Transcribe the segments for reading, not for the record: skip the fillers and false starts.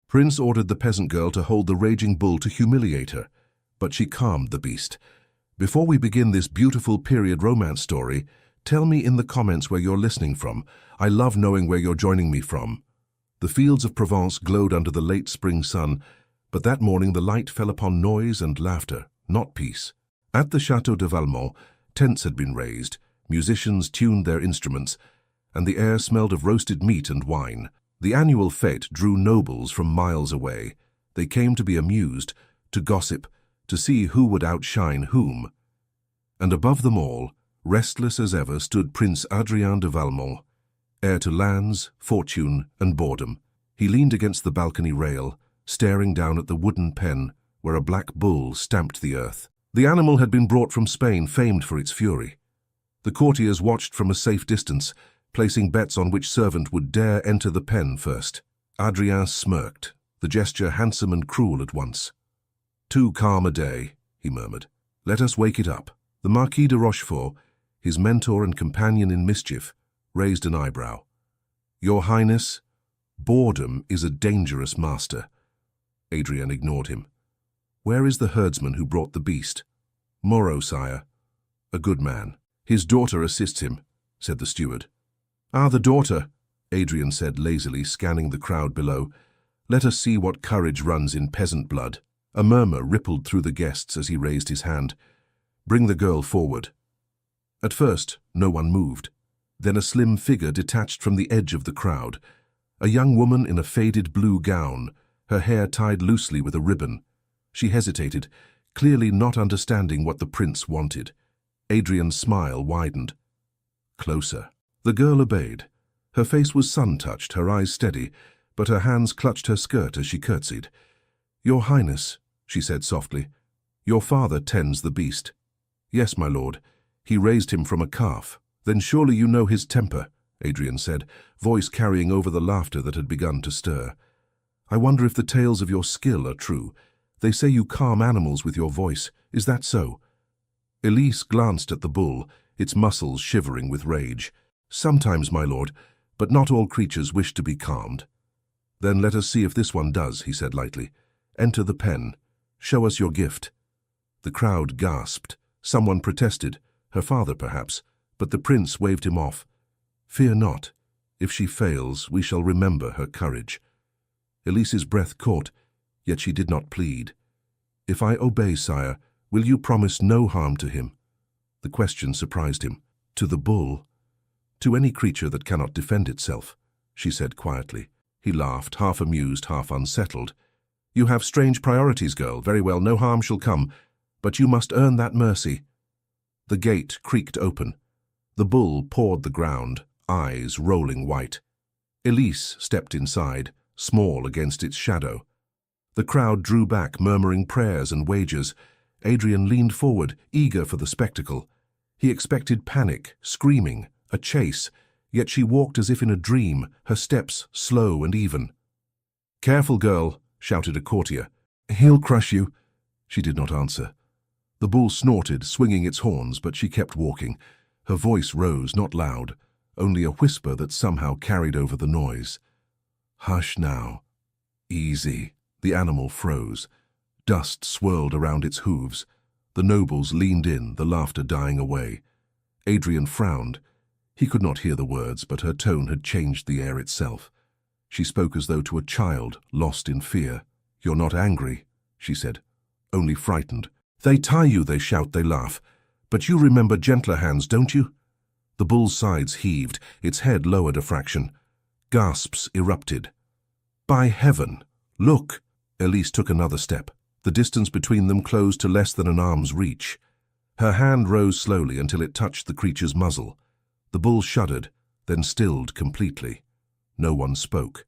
Prince ordered the peasant girl to hold the raging bull to humiliate her, but she calmed the beast. Before we begin this beautiful period romance story, tell me in the comments where you're listening from. I love knowing where you're joining me from. The fields of Provence glowed under the late spring sun, but that morning the light fell upon noise and laughter, not peace. At the Château de Valmont, tents had been raised, musicians tuned their instruments, and the air smelled of roasted meat and wine. The annual fête drew nobles from miles away. They came to be amused, to gossip, to see who would outshine whom. And above them all, restless as ever, stood Prince Adrien de Valmont, heir to lands, fortune, and boredom. He leaned against the balcony rail, staring down at the wooden pen where a black bull stamped the earth. The animal had been brought from Spain, famed for its fury. The courtiers watched from a safe distance, placing bets on which servant would dare enter the pen first. Adrien smirked, the gesture handsome and cruel at once. "Too calm a day," he murmured. "Let us wake it up." The Marquis de Rochefort, his mentor and companion in mischief, raised an eyebrow. "Your Highness, boredom is a dangerous master." Adrien ignored him. "Where is the herdsman who brought the beast?" "Moreau, sire. A good man. His daughter assists him," said the steward. "Ah, the daughter," Adrien said lazily, scanning the crowd below. "Let us see what courage runs in peasant blood." A murmur rippled through the guests as he raised his hand. "Bring the girl forward." At first, no one moved. Then a slim figure detached from the edge of the crowd. A young woman in a faded blue gown, her hair tied loosely with a ribbon. She hesitated, clearly not understanding what the prince wanted. Adrien's smile widened. "Closer." The girl obeyed. Her face was sun-touched, her eyes steady, but her hands clutched her skirt as she curtsied. "Your Highness," she said softly, "your father tends the beast." "Yes, my lord. He raised him from a calf." "Then surely you know his temper," Adrien said, voice carrying over the laughter that had begun to stir. "I wonder if the tales of your skill are true. They say you calm animals with your voice. Is that so?" Elise glanced at the bull, its muscles shivering with rage. "Sometimes, my lord, but not all creatures wish to be calmed." "Then let us see if this one does," he said lightly. "Enter the pen. Show us your gift." The crowd gasped. Someone protested, her father perhaps, but the prince waved him off. "Fear not. If she fails, we shall remember her courage." Elise's breath caught, yet she did not plead. "If I obey, sire, will you promise no harm to him?" The question surprised him. "To the bull?" "To any creature that cannot defend itself," she said quietly. He laughed, half amused, half unsettled. "You have strange priorities, girl. Very well, no harm shall come. But you must earn that mercy." The gate creaked open. The bull pawed the ground, eyes rolling white. Elise stepped inside, small against its shadow. The crowd drew back, murmuring prayers and wagers. Adrien leaned forward, eager for the spectacle. He expected panic, screaming, a chase, yet she walked as if in a dream, her steps slow and even. "Careful, girl," shouted a courtier. "He'll crush you." She did not answer. The bull snorted, swinging its horns, but she kept walking. Her voice rose, not loud, only a whisper that somehow carried over the noise. "Hush now. Easy." The animal froze. Dust swirled around its hooves. The nobles leaned in, the laughter dying away. Adrien frowned. He could not hear the words, but her tone had changed the air itself. She spoke as though to a child, lost in fear. "You're not angry," she said, "only frightened. They tie you, they shout, they laugh. But you remember gentler hands, don't you?" The bull's sides heaved, its head lowered a fraction. Gasps erupted. "By heaven! Look!" Elise took another step. The distance between them closed to less than an arm's reach. Her hand rose slowly until it touched the creature's muzzle. The bull shuddered, then stilled completely. No one spoke.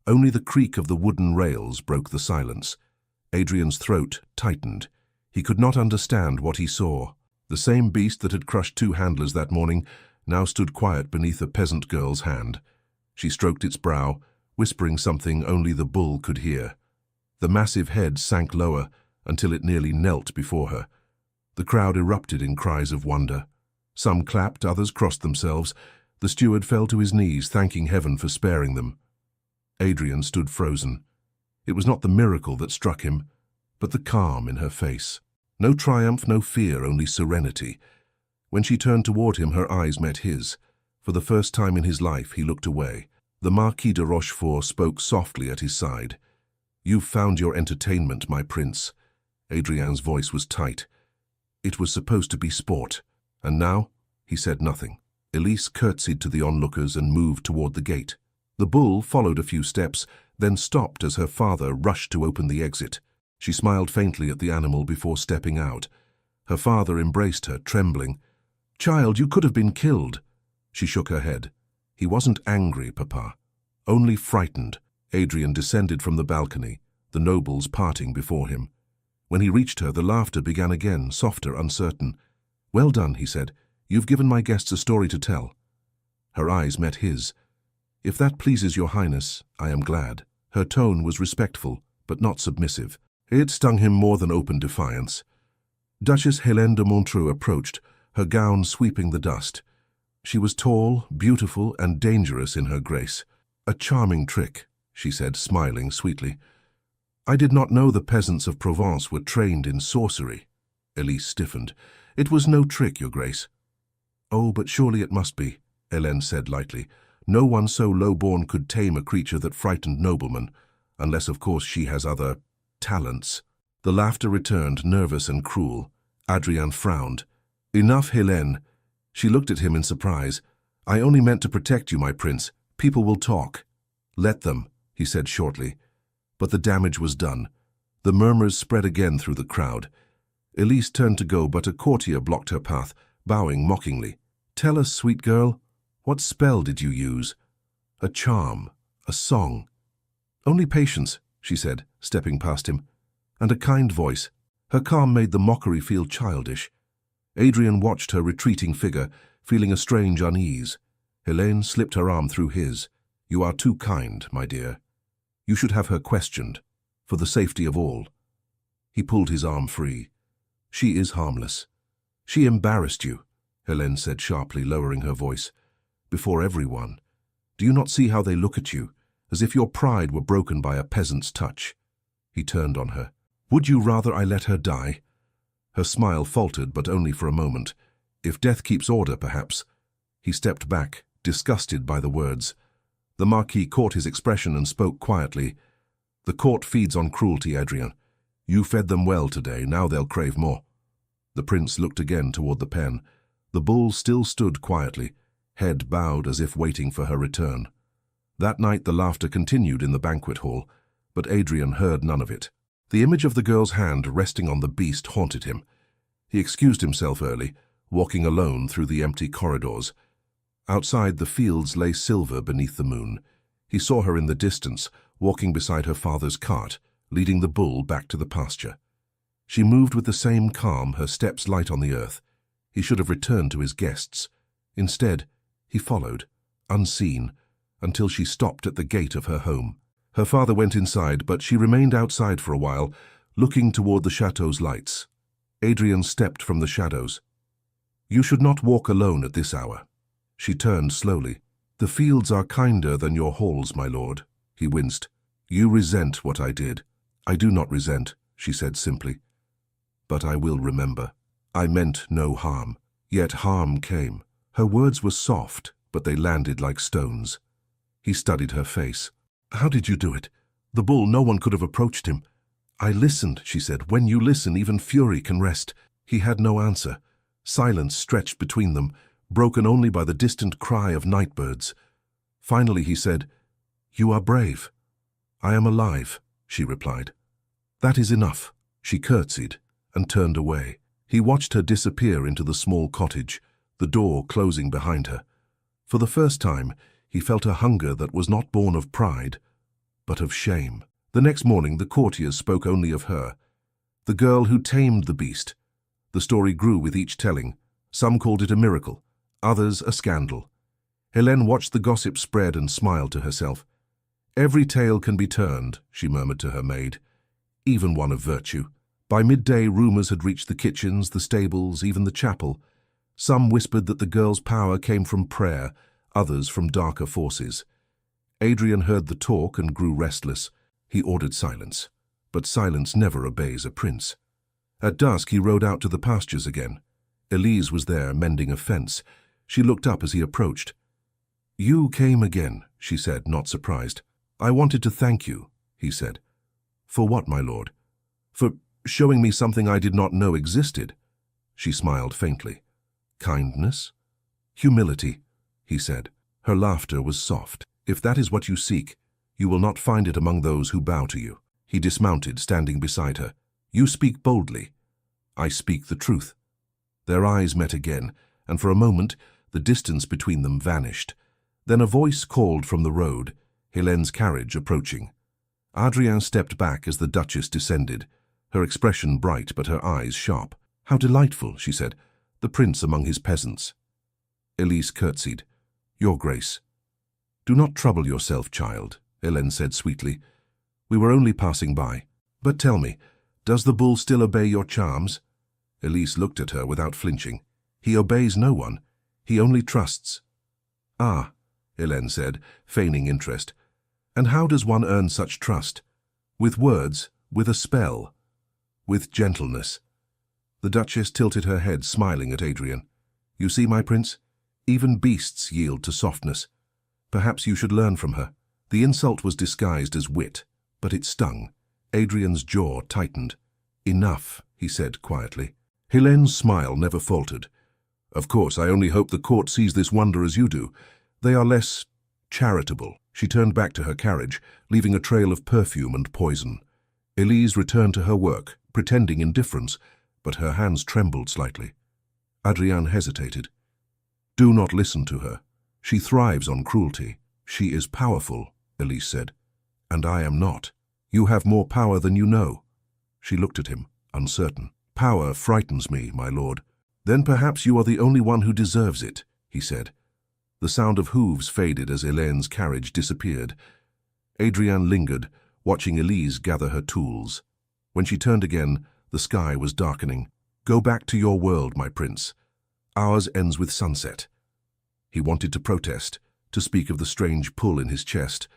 Only the creak of the wooden rails broke the silence. Adrien's throat tightened. He could not understand what he saw. The same beast that had crushed 2 handlers that morning now stood quiet beneath a peasant girl's hand. She stroked its brow, whispering something only the bull could hear. The massive head sank lower until it nearly knelt before her. The crowd erupted in cries of wonder. Some clapped, others crossed themselves. The steward fell to his knees, thanking heaven for sparing them. Adrien stood frozen. It was not the miracle that struck him, but the calm in her face. No triumph, no fear, only serenity. When she turned toward him, her eyes met his. For the first time in his life, he looked away. The Marquis de Rochefort spoke softly at his side. "You've found your entertainment, my prince." Adrienne's voice was tight. "It was supposed to be sport. And now?" He said nothing. Elise curtsied to the onlookers and moved toward the gate. The bull followed a few steps, then stopped as her father rushed to open the exit. She smiled faintly at the animal before stepping out. Her father embraced her, trembling. "Child, you could have been killed." She shook her head. "He wasn't angry, Papa. Only frightened." Adrian descended from the balcony, the nobles parting before him. When he reached her, the laughter began again, softer, uncertain. "Well done," he said. "You've given my guests a story to tell." Her eyes met his. "If that pleases your highness, I am glad." Her tone was respectful, but not submissive. It stung him more than open defiance. Duchess Hélène de Montreux approached, her gown sweeping the dust. She was tall, beautiful, and dangerous in her grace. "A charming trick," she said, smiling sweetly. "I did not know the peasants of Provence were trained in sorcery." Elise stiffened. "It was no trick, your grace." "Oh, but surely it must be," Hélène said lightly. "No one so low-born could tame a creature that frightened noblemen, unless, of course, she has other talents." The laughter returned, nervous and cruel. Adrienne frowned. "Enough, Hélène." She looked at him in surprise. "I only meant to protect you, my prince. People will talk." "Let them," he said shortly. But the damage was done. The murmurs spread again through the crowd. Elise turned to go, but a courtier blocked her path, bowing mockingly. "Tell us, sweet girl, what spell did you use?" "A charm, a song." "Only patience," she said, stepping past him, "and a kind voice." Her calm made the mockery feel childish. Adrian watched her retreating figure, feeling a strange unease. Hélène slipped her arm through his. "You are too kind, my dear. You should have her questioned, for the safety of all." He pulled his arm free. "She is harmless." "She embarrassed you," Hélène said sharply, lowering her voice. "Before everyone. Do you not see how they look at you, as if your pride were broken by a peasant's touch?" He turned on her. "Would you rather I let her die?" Her smile faltered, but only for a moment. "If death keeps order, perhaps." He stepped back, disgusted by the words. The Marquis caught his expression and spoke quietly. "The court feeds on cruelty, Adrian. You fed them well today, now they'll crave more." The prince looked again toward the pen. The bull still stood quietly, head bowed as if waiting for her return. That night the laughter continued in the banquet hall, but Adrian heard none of it. The image of the girl's hand resting on the beast haunted him. He excused himself early, walking alone through the empty corridors. Outside, the fields lay silver beneath the moon. He saw her in the distance, walking beside her father's cart, leading the bull back to the pasture. She moved with the same calm, her steps light on the earth. He should have returned to his guests. Instead, he followed, unseen, until she stopped at the gate of her home. Her father went inside, but she remained outside for a while, looking toward the chateau's lights. Adrian stepped from the shadows. "You should not walk alone at this hour." She turned slowly. "The fields are kinder than your halls, my lord." He winced. "You resent what I did." "I do not resent," she said simply. "But I will remember. I meant no harm." Yet harm came. Her words were soft, but they landed like stones. He studied her face. "How did you do it? The bull, no one could have approached him." "I listened," she said. "When you listen, even fury can rest." He had no answer. Silence stretched between them, broken only by the distant cry of nightbirds. Finally he said, "You are brave." "I am alive," she replied. "That is enough." She curtsied and turned away. He watched her disappear into the small cottage, the door closing behind her. For the first time, he felt a hunger that was not born of pride, but of shame. The next morning, the courtiers spoke only of her, the girl who tamed the beast. The story grew with each telling. Some called it a miracle, others a scandal. Hélène watched the gossip spread and smiled to herself. "Every tale can be turned," she murmured to her maid, "even one of virtue." By midday, rumors had reached the kitchens, the stables, even the chapel. Some whispered that the girl's power came from prayer, others from darker forces. Adrian heard the talk and grew restless. He ordered silence, but silence never obeys a prince. At dusk he rode out to the pastures again. Elise was there, mending a fence. She looked up as he approached. "You came again," she said, not surprised. "I wanted to thank you," he said. "For what, my lord?" "For showing me something I did not know existed." She smiled faintly. "Kindness?" "Humility," he said. Her laughter was soft. "If that is what you seek, you will not find it among those who bow to you." He dismounted, standing beside her. "You speak boldly. I speak the truth." Their eyes met again, and for a moment the distance between them vanished. Then a voice called from the road, Hélène's carriage approaching. Adrien stepped back as the Duchess descended, her expression bright but her eyes sharp. "How delightful," she said, "the prince among his peasants." Elise curtsied. "Your Grace." "Do not trouble yourself, child," Hélène said sweetly. "We were only passing by. But tell me, does the bull still obey your charms?" Elise looked at her without flinching. "He obeys no one. He only trusts." "Ah," Hélène said, feigning interest. "And how does one earn such trust? With words, with a spell, with gentleness." The Duchess tilted her head, smiling at Adrien. "You see, my prince, even beasts yield to softness. Perhaps you should learn from her." The insult was disguised as wit, but it stung. Adrien's jaw tightened. "Enough," he said quietly. Hélène's smile never faltered. "Of course, I only hope the court sees this wonder as you do. They are less charitable." She turned back to her carriage, leaving a trail of perfume and poison. Elise returned to her work, pretending indifference, but her hands trembled slightly. Adrien hesitated. "Do not listen to her. She thrives on cruelty. She is powerful," Elise said. "And I am not. You have more power than you know." She looked at him, uncertain. "Power frightens me, my lord." "Then perhaps you are the only one who deserves it," he said. The sound of hooves faded as Hélène's carriage disappeared. Adrien lingered, watching Elise gather her tools. When she turned again, the sky was darkening. "Go back to your world, my prince. Ours ends with sunset." He wanted to protest, to speak of the strange pull in his chest,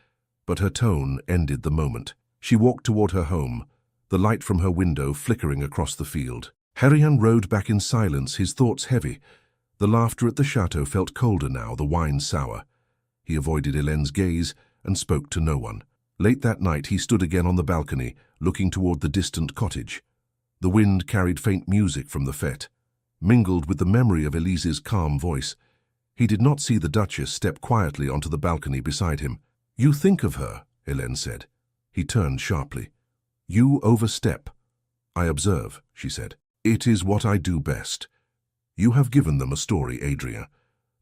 but her tone ended the moment. She walked toward her home, the light from her window flickering across the field. Hélène rode back in silence, his thoughts heavy. The laughter at the chateau felt colder now, the wine sour. He avoided Hélène's gaze and spoke to no one. Late that night he stood again on the balcony, looking toward the distant cottage. The wind carried faint music from the fête, mingled with the memory of Elise's calm voice. He did not see the Duchess step quietly onto the balcony beside him. "You think of her," Hélène said. He turned sharply. "You overstep." "I observe," she said. "It is what I do best." "You have given them a story, Adrien.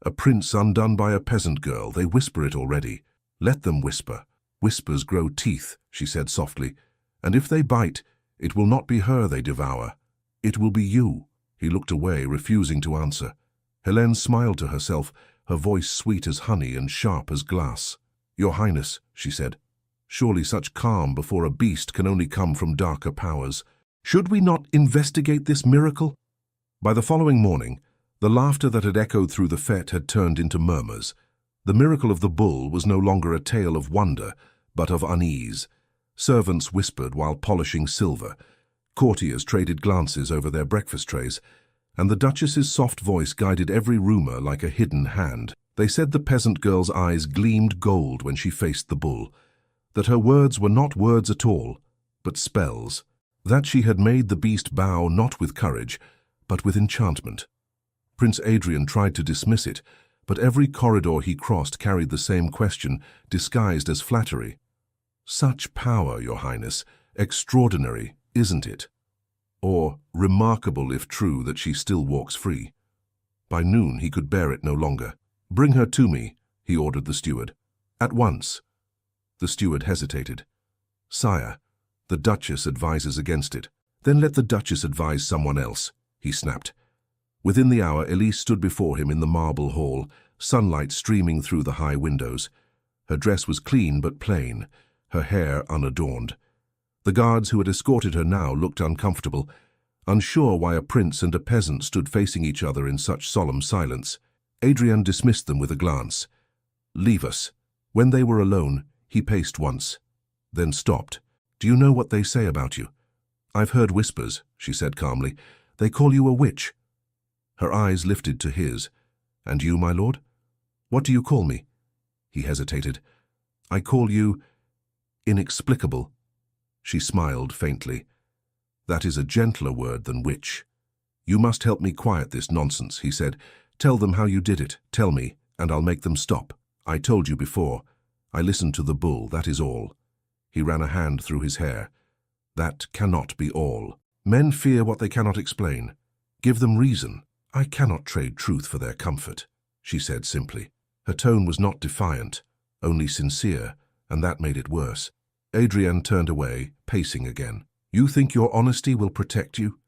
A prince undone by a peasant girl. They whisper it already. Let them whisper. Whispers grow teeth," she said softly. "And if they bite, it will not be her they devour. It will be you." He looked away, refusing to answer. Hélène smiled to herself, her voice sweet as honey and sharp as glass. "Your Highness," she said, "surely such calm before a beast can only come from darker powers. Should we not investigate this miracle?" By the following morning, the laughter that had echoed through the fête had turned into murmurs. The miracle of the bull was no longer a tale of wonder, but of unease. Servants whispered while polishing silver. Courtiers traded glances over their breakfast trays, and the Duchess's soft voice guided every rumor like a hidden hand. They said the peasant girl's eyes gleamed gold when she faced the bull, that her words were not words at all, but spells, that she had made the beast bow not with courage, but with enchantment. Prince Adrien tried to dismiss it, but every corridor he crossed carried the same question, disguised as flattery. "Such power, Your Highness, extraordinary, isn't it? Or remarkable if true that she still walks free." By noon he could bear it no longer. "Bring her to me," he ordered the steward. "At once." The steward hesitated. "Sire, the Duchess advises against it." "Then let the Duchess advise someone else," he snapped. Within the hour, Elise stood before him in the marble hall, sunlight streaming through the high windows. Her dress was clean but plain, her hair unadorned. The guards who had escorted her now looked uncomfortable, unsure why a prince and a peasant stood facing each other in such solemn silence. Adrien dismissed them with a glance. "Leave us." When they were alone, he paced once, then stopped. Do you know what they say about you? I've heard whispers, she said calmly. They call you a witch. Her eyes lifted to his. And you, my lord? What do you call me? He hesitated. I call you inexplicable. She smiled faintly. That is a gentler word than witch. You must help me quiet this nonsense, he said. Tell them how you did it. Tell me, and I'll make them stop. I told you before. I listened to the bull, that is all. He ran a hand through his hair. That cannot be all. Men fear what they cannot explain. Give them reason. I cannot trade truth for their comfort, she said simply. Her tone was not defiant, only sincere, and that made it worse. Adrian turned away, pacing again. You think your honesty will protect you?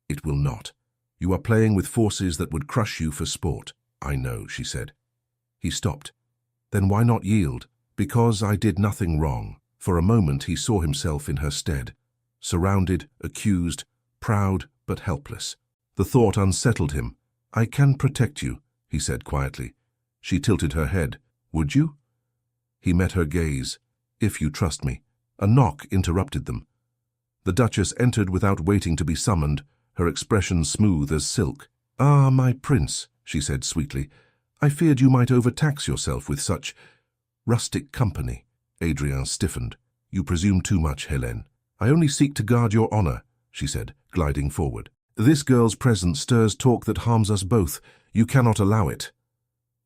It will not. You are playing with forces that would crush you for sport. I know, she said. He stopped. Then why not yield? Because I did nothing wrong. For a moment he saw himself in her stead, surrounded, accused, proud but helpless. The thought unsettled him. I can protect you, he said quietly. She tilted her head. Would you? He met her gaze. If you trust me. A knock interrupted them. The Duchess entered without waiting to be summoned, her expression smooth as silk. Ah, my prince, she said sweetly. I feared you might overtax yourself with such rustic company. Adrien stiffened. You presume too much, Helene. I only seek to guard your honor, she said, gliding forward. This girl's presence stirs talk that harms us both. You cannot allow it.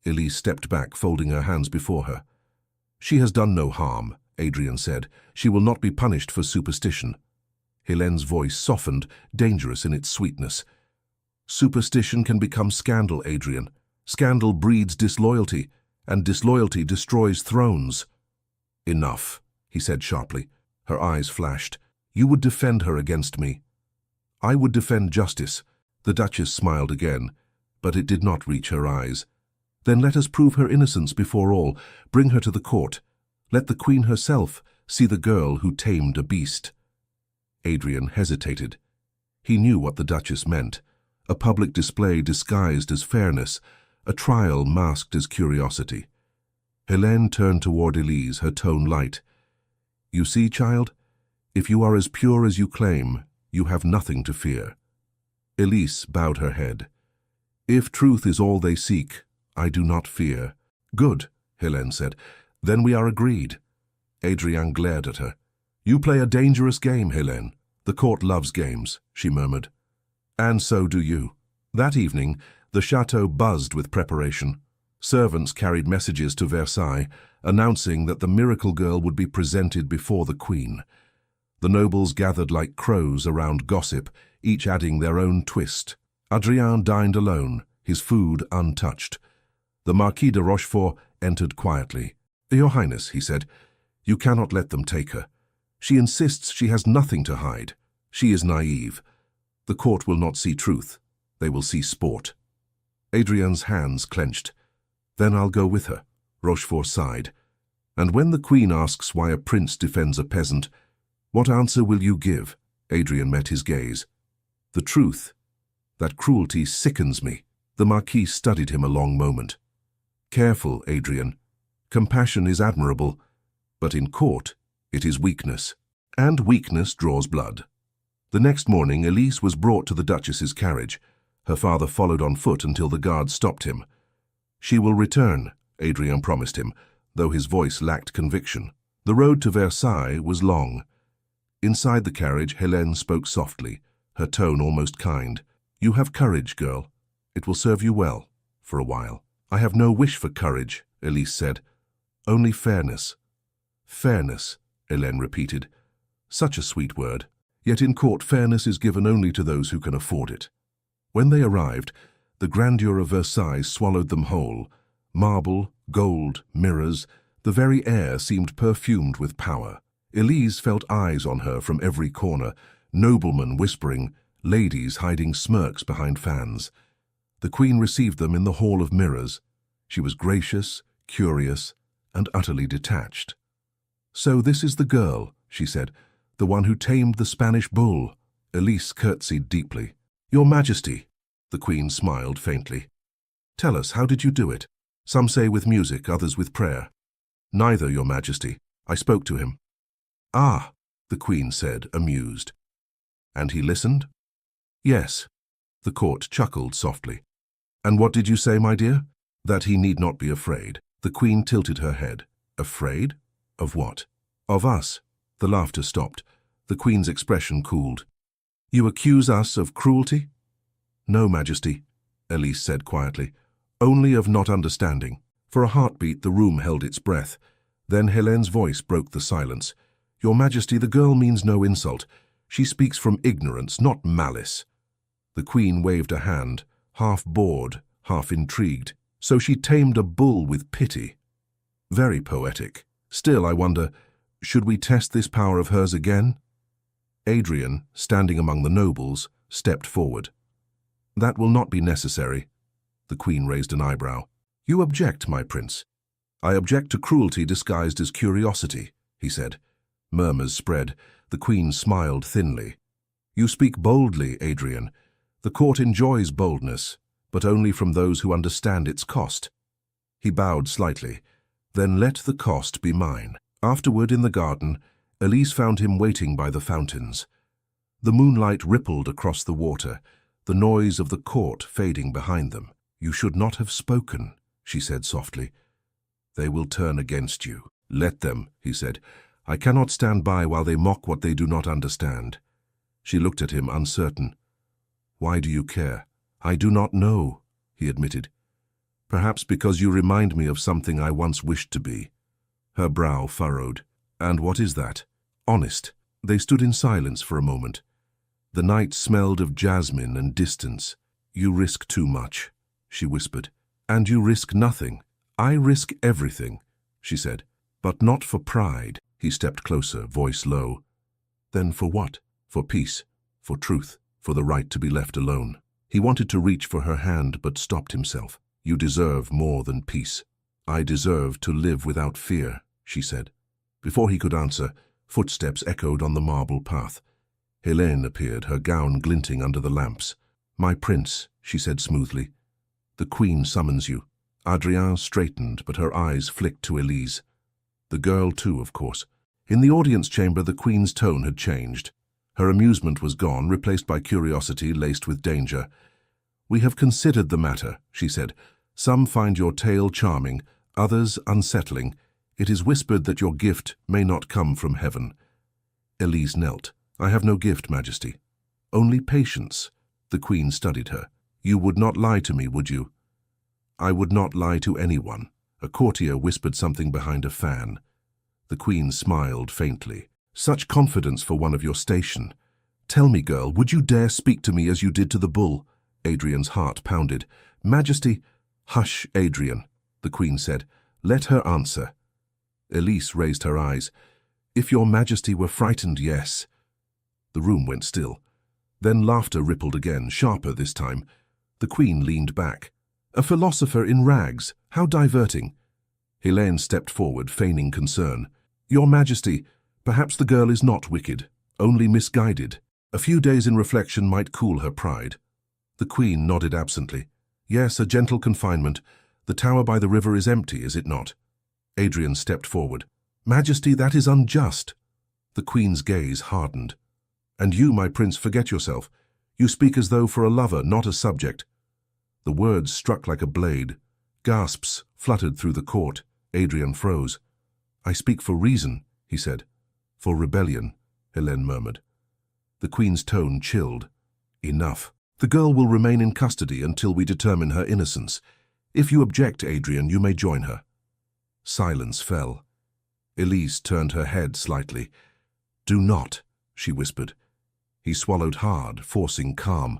Elise stepped back, folding her hands before her. She has done no harm, Adrien said. She will not be punished for superstition. Helene's voice softened, dangerous in its sweetness. Superstition can become scandal, Adrien. Scandal breeds disloyalty, and disloyalty destroys thrones. Enough, he said sharply. Her eyes flashed. You would defend her against me. I would defend justice. The Duchess smiled again, but it did not reach her eyes. Then let us prove her innocence before all. Bring her to the court. Let the Queen herself see the girl who tamed a beast. Adrien hesitated. He knew what the Duchess meant. A public display disguised as fairness, a trial masked as curiosity. Helene turned toward Elise, her tone light. You see, child, if you are as pure as you claim, you have nothing to fear. Elise bowed her head. If truth is all they seek, I do not fear. Good, Helene said. Then we are agreed. Adrien glared at her. You play a dangerous game, Helene. The court loves games, she murmured. And so do you. That evening, the chateau buzzed with preparation. Servants carried messages to Versailles, announcing that the miracle girl would be presented before the Queen. The nobles gathered like crows around gossip, each adding their own twist. Adrien dined alone, his food untouched. The Marquis de Rochefort entered quietly. Your Highness, he said, you cannot let them take her. She insists she has nothing to hide. She is naive. The court will not see truth. They will see sport. Adrien's hands clenched. Then I'll go with her, Rochefort sighed. And when the Queen asks why a prince defends a peasant, what answer will you give? Adrien met his gaze. The truth. That cruelty sickens me. The Marquis studied him a long moment. Careful, Adrien. Compassion is admirable, but in court it is weakness. And weakness draws blood. The next morning, Elise was brought to the Duchess's carriage. Her father followed on foot until the guard stopped him. She will return, Adrien promised him, though his voice lacked conviction. The road to Versailles was long. Inside the carriage, Helene spoke softly, her tone almost kind. You have courage, girl. It will serve you well, for a while. I have no wish for courage, Elise said. Only fairness. Fairness, Helene repeated. Such a sweet word. Yet in court fairness is given only to those who can afford it. When they arrived, the grandeur of Versailles swallowed them whole. Marble, gold, mirrors, the very air seemed perfumed with power. Elise felt eyes on her from every corner, noblemen whispering, ladies hiding smirks behind fans. The Queen received them in the Hall of Mirrors. She was gracious, curious, and utterly detached. So this is the girl, she said, the one who tamed the Spanish bull. Elise curtsied deeply. Your Majesty, the Queen smiled faintly. Tell us, how did you do it? Some say with music, others with prayer. Neither, Your Majesty. I spoke to him. Ah, the Queen said, amused. And he listened? Yes. The court chuckled softly. And what did you say, my dear? That he need not be afraid. The Queen tilted her head. Afraid? Of what? Of us. The laughter stopped. The Queen's expression cooled. You accuse us of cruelty? No, Majesty, Elise said quietly. Only of not understanding. For a heartbeat the room held its breath. Then Helene's voice broke the silence. Your Majesty, the girl means no insult. She speaks from ignorance, not malice. The Queen waved a hand, half bored, half intrigued. So she tamed a bull with pity. Very poetic. Still, I wonder, should we test this power of hers again? Adrian, standing among the nobles, stepped forward. That will not be necessary. The Queen raised an eyebrow. You object, my prince. I object to cruelty disguised as curiosity, he said. Murmurs spread. The Queen smiled thinly. You speak boldly, Adrian. The court enjoys boldness, but only from those who understand its cost. He bowed slightly. Then let the cost be mine. Afterward, in the garden, Elise found him waiting by the fountains. The moonlight rippled across the water, the noise of the court fading behind them. You should not have spoken, she said softly. They will turn against you. Let them, he said. I cannot stand by while they mock what they do not understand. She looked at him, uncertain. Why do you care? I do not know, he admitted. Perhaps because you remind me of something I once wished to be. Her brow furrowed. And what is that? Honest. They stood in silence for a moment. The night smelled of jasmine and distance. You risk too much, she whispered. And you risk nothing. I risk everything, she said. But not for pride. He stepped closer, voice low. Then for what? For peace, for truth, for the right to be left alone. He wanted to reach for her hand, but stopped himself. You deserve more than peace. I deserve to live without fear, she said. Before he could answer, footsteps echoed on the marble path. Helene appeared, her gown glinting under the lamps. My prince, she said smoothly. The Queen summons you. Adrienne straightened, but her eyes flicked to Elise. The girl too, of course. In the audience chamber, the Queen's tone had changed. Her amusement was gone, replaced by curiosity laced with danger. We have considered the matter, she said. Some find your tale charming, others unsettling. It is whispered that your gift may not come from heaven. Elise knelt. I have no gift, Majesty. Only patience. The Queen studied her. You would not lie to me, would you? I would not lie to anyone. A courtier whispered something behind a fan. The Queen smiled faintly. Such confidence for one of your station. Tell me, girl, would you dare speak to me as you did to the bull? Adrian's heart pounded. Majesty, hush, Adrian, the Queen said. Let her answer. Elise raised her eyes. If your Majesty were frightened, yes. The room went still. Then laughter rippled again, sharper this time. The Queen leaned back. A philosopher in rags. How diverting. Helene stepped forward, feigning concern. Your Majesty, perhaps the girl is not wicked, only misguided. A few days in reflection might cool her pride. The Queen nodded absently. Yes, a gentle confinement. The tower by the river is empty, is it not? Adrian stepped forward. Majesty, that is unjust. The Queen's gaze hardened. And you, my prince, forget yourself. You speak as though for a lover, not a subject. The words struck like a blade. Gasps fluttered through the court. Adrian froze. I speak for reason, he said. For rebellion, Helene murmured. The Queen's tone chilled. Enough. The girl will remain in custody until we determine her innocence. If you object, Adrian, you may join her. Silence fell. Elise turned her head slightly. Do not, she whispered. He swallowed hard, forcing calm.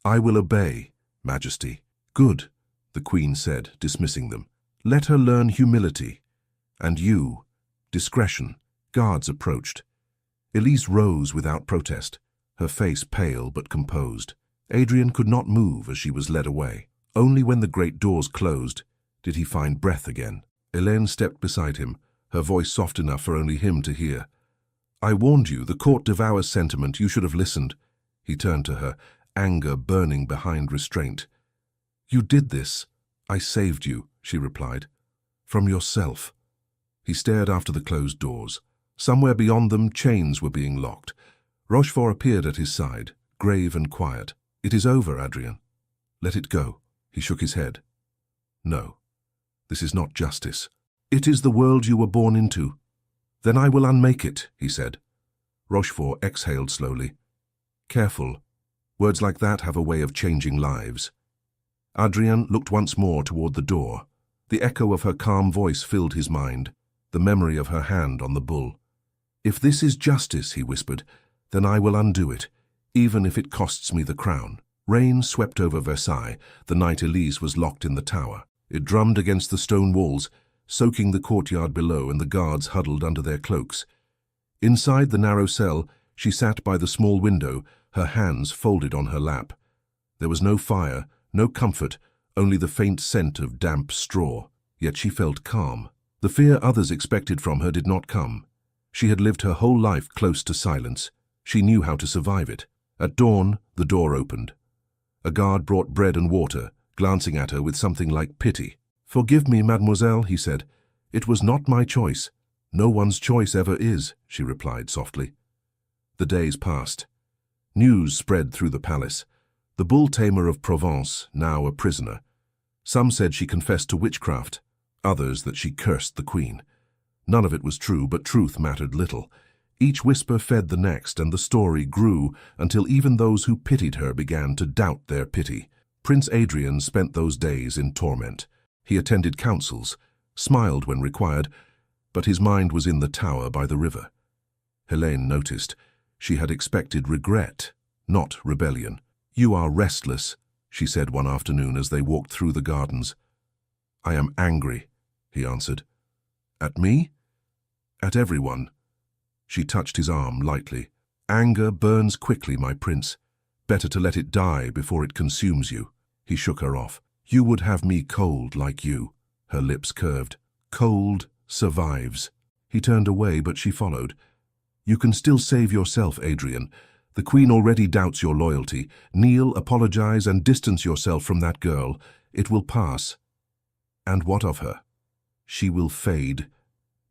I will obey, Majesty. Good, the Queen said, dismissing them. Let her learn humility. And you, discretion. Guards approached. Elise rose without protest, her face pale but composed. Adrian could not move as she was led away. Only when the great doors closed did he find breath again. Helene stepped beside him, her voice soft enough for only him to hear. I warned you, the court devours sentiment, you should have listened. He turned to her, anger burning behind restraint. You did this. I saved you, she replied. From yourself. He stared after the closed doors. Somewhere beyond them, chains were being locked. Rochefort appeared at his side, grave and quiet. "It is over, Adrien. Let it go." He shook his head. "No, this is not justice. It is the world you were born into." "Then I will unmake it," he said. Rochefort exhaled slowly. "Careful. Words like that have a way of changing lives." Adrien looked once more toward the door. The echo of her calm voice filled his mind, the memory of her hand on the bull. "If this is justice," he whispered, "then I will undo it, even if it costs me the crown." Rain swept over Versailles the night Elise was locked in the tower. It drummed against the stone walls, soaking the courtyard below and the guards huddled under their cloaks. Inside the narrow cell, she sat by the small window, her hands folded on her lap. There was no fire, no comfort, only the faint scent of damp straw. Yet she felt calm. The fear others expected from her did not come. She had lived her whole life close to silence. She knew how to survive it. At dawn, the door opened. A guard brought bread and water, glancing at her with something like pity. "Forgive me, mademoiselle," he said. "It was not my choice." "No one's choice ever is," she replied softly. The days passed. News spread through the palace. The bull tamer of Provence, now a prisoner. Some said she confessed to witchcraft, others that she cursed the queen. None of it was true, but truth mattered little. Each whisper fed the next, and the story grew until even those who pitied her began to doubt their pity. Prince Adrien spent those days in torment. He attended councils, smiled when required, but his mind was in the tower by the river. Helene noticed. She had expected regret, not rebellion. "You are restless," she said one afternoon as they walked through the gardens. "I am angry," he answered. "At me?" "At everyone." She touched his arm lightly. "Anger burns quickly, my prince. Better to let it die before it consumes you." He shook her off. "You would have me cold like you." Her lips curved. "Cold survives." He turned away, but she followed. "You can still save yourself, Adrien. The queen already doubts your loyalty. Kneel, apologize, and distance yourself from that girl. It will pass." "And what of her?" "She will fade.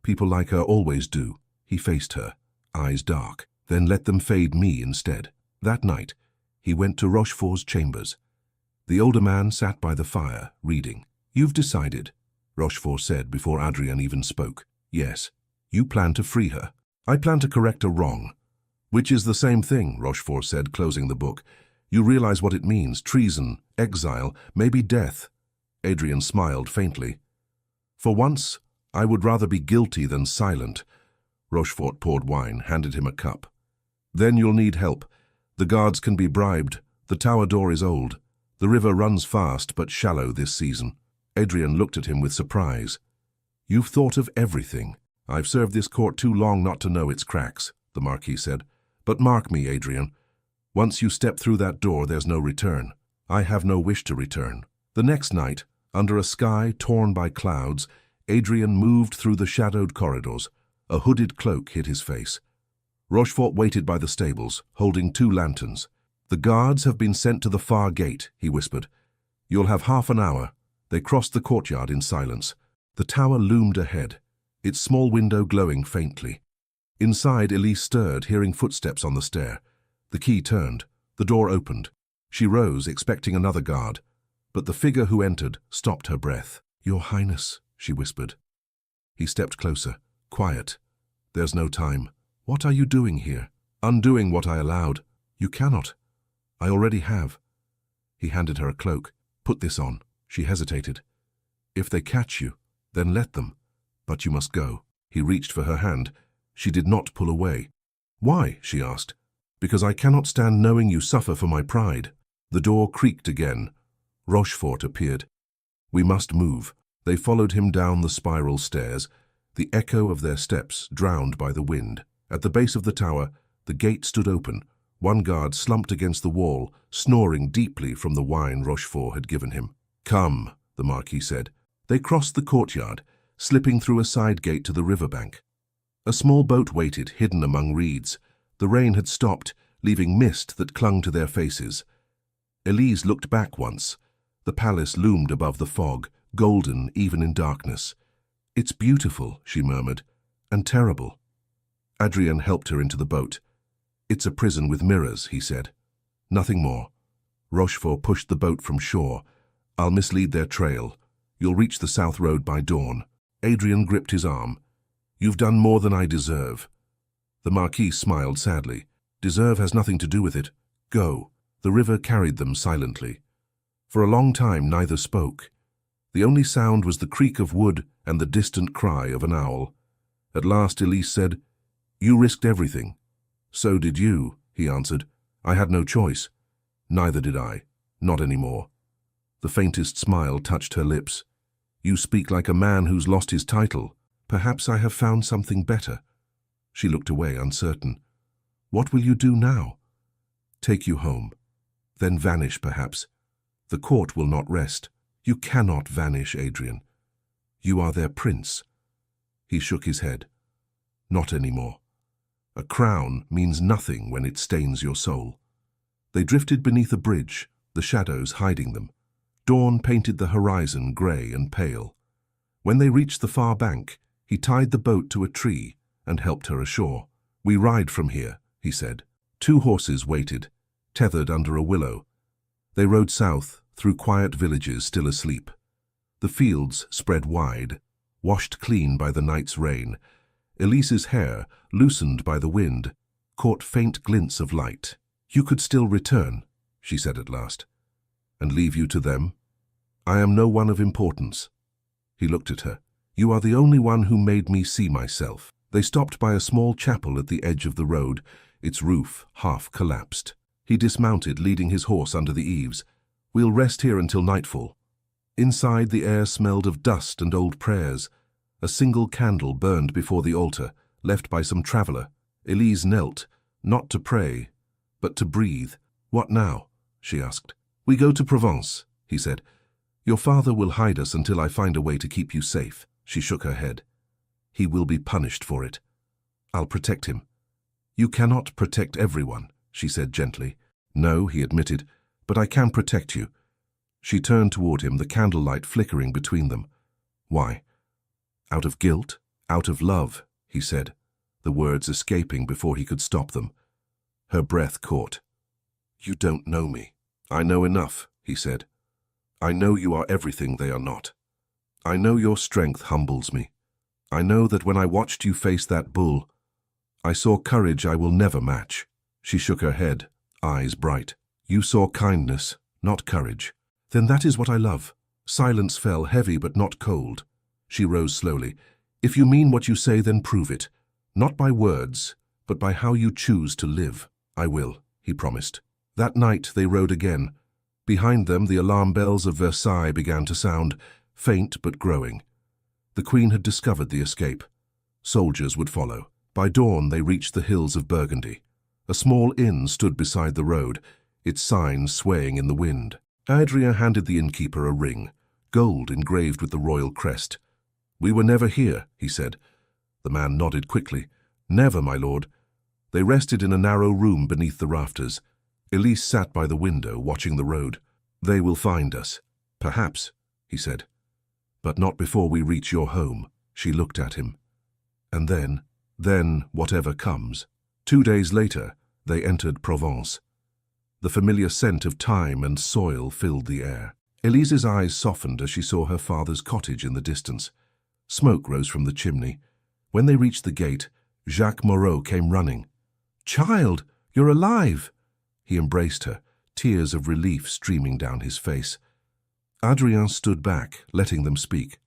People like her always do." He faced her, eyes dark. "Then let them fade me instead." That night, he went to Rochefort's chambers. The older man sat by the fire, reading. "You've decided," Rochefort said before Adrien even spoke. "Yes. You plan to free her. I plan to correct a wrong." "Which is the same thing," Rochefort said, closing the book. "You realize what it means: treason, exile, maybe death." Adrien smiled faintly. "For once, I would rather be guilty than silent." Rochefort poured wine, handed him a cup. "Then you'll need help. The guards can be bribed. The tower door is old. The river runs fast but shallow this season." Adrien looked at him with surprise. "You've thought of everything." "I've served this court too long not to know its cracks," the Marquis said. "But mark me, Adrien. Once you step through that door, there's no return. I have no wish to return." The next night, under a sky torn by clouds, Adrien moved through the shadowed corridors. A hooded cloak hid his face. Rochefort waited by the stables, holding 2 lanterns. "The guards have been sent to the far gate," he whispered. "You'll have half an hour." They crossed the courtyard in silence. The tower loomed ahead, its small window glowing faintly. Inside, Elise stirred, hearing footsteps on the stair. The key turned. The door opened. She rose, expecting another guard, but the figure who entered stopped her breath. "Your Highness," she whispered. He stepped closer. "Quiet. There's no time." "What are you doing here?" "Undoing what I allowed." "You cannot." "I already have." He handed her a cloak. "Put this on." She hesitated. "If they catch you, then let them. But you must go." He reached for her hand. She did not pull away. "Why?" she asked. "Because I cannot stand knowing you suffer for my pride." The door creaked again. Rochefort appeared. "We must move." They followed him down the spiral stairs, the echo of their steps drowned by the wind. At the base of the tower, the gate stood open. One guard slumped against the wall, snoring deeply from the wine Rochefort had given him. "Come," the Marquis said. They crossed the courtyard, slipping through a side gate to the riverbank. A small boat waited, hidden among reeds. The rain had stopped, leaving mist that clung to their faces. Elise looked back once. The palace loomed above the fog, golden even in darkness. "It's beautiful," she murmured, "and terrible." Adrien helped her into the boat. "It's a prison with mirrors," he said. "Nothing more." Rochefort pushed the boat from shore. "I'll mislead their trail. You'll reach the south road by dawn." Adrien gripped his arm. "You've done more than I deserve." The Marquis smiled sadly. "Deserve has nothing to do with it. Go." The river carried them silently. For a long time neither spoke. The only sound was the creak of wood and the distant cry of an owl. At last Elise said, "You risked everything." "So did you," he answered. "I had no choice." "Neither did I. Not anymore." The faintest smile touched her lips. "You speak like a man who's lost his title. Perhaps I have found something better." She looked away, uncertain. "What will you do now?" "Take you home. Then vanish, perhaps. The court will not rest. You cannot vanish, Adrien. You are their prince." He shook his head. "Not anymore. A crown means nothing when it stains your soul." They drifted beneath a bridge, the shadows hiding them. Dawn painted the horizon grey and pale. When they reached the far bank, he tied the boat to a tree and helped her ashore. "We ride from here," he said. 2 horses waited, tethered under a willow. They rode south, through quiet villages still asleep. The fields spread wide, washed clean by the night's rain. Elise's hair, loosened by the wind, caught faint glints of light. "You could still return," she said at last. "And leave you to them? I am no one of importance." He looked at her. "You are the only one who made me see myself." They stopped by a small chapel at the edge of the road, its roof half collapsed. He dismounted, leading his horse under the eaves. "We'll rest here until nightfall." Inside, the air smelled of dust and old prayers. A single candle burned before the altar, left by some traveller. Elise knelt, not to pray, but to breathe. "What now?" she asked. "We go to Provence," he said. "Your father will hide us until I find a way to keep you safe." She shook her head. "He will be punished for it. I'll protect him." "You cannot protect everyone," she said gently. "No," he admitted, "but I can protect you." She turned toward him, the candlelight flickering between them. "Why?" "Out of guilt, out of love," he said, the words escaping before he could stop them. Her breath caught. "You don't know me." "I know enough," he said. "I know you are everything they are not. I know your strength humbles me. I know that when I watched you face that bull, I saw courage I will never match." She shook her head, eyes bright. "You saw kindness, not courage. Then that is what I love." Silence fell, heavy but not cold. She rose slowly. "If you mean what you say, then prove it. Not by words, but by how you choose to live." "I will," he promised. That night they rode again. Behind them, the alarm bells of Versailles began to sound, faint but growing. The Queen had discovered the escape. Soldiers would follow. By dawn, they reached the hills of Burgundy. A small inn stood beside the road, its sign swaying in the wind. Adrien handed the innkeeper a ring, gold engraved with the royal crest. "We were never here," he said. The man nodded quickly. "Never, my lord." They rested in a narrow room beneath the rafters. Elise sat by the window, watching the road. "They will find us." "Perhaps," he said. "But not before we reach your home." She looked at him. "And then whatever comes." 2 days later, they entered Provence. The familiar scent of thyme and soil filled the air. Elise's eyes softened as she saw her father's cottage in the distance. Smoke rose from the chimney. When they reached the gate, Jacques Moreau came running. "Child, you're alive!" He embraced her, tears of relief streaming down his face. Adrien stood back, letting them speak.